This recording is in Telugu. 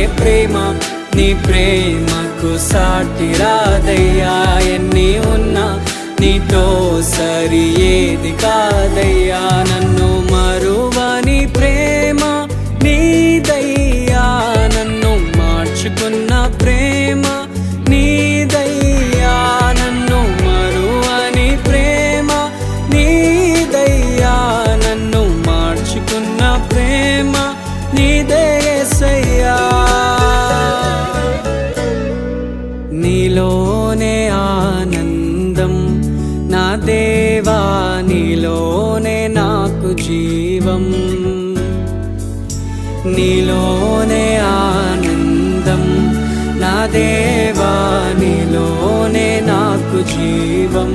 ప్రేమ, నీ ప్రేమకు సాటి రాదయ్యా. ఎన్ని ఉన్నా నీతో సరి ఏది కాదయ్యా. నన్ను మరువని ప్రేమ నీదయ్యా, నన్ను మార్చుకున్న ప్రేమ నీదయ్యా. నన్ను మరువని ప్రేమ నీదయ్యా, నన్ను మార్చుకున్న ప్రేమ నీదే యేసయ్యా. నీలోనే ఆనందం నా దేవా, నీలోనే నాకు జీవం. నీలోనే ఆనందం నా దేవా, నీలోనే నాకు జీవం.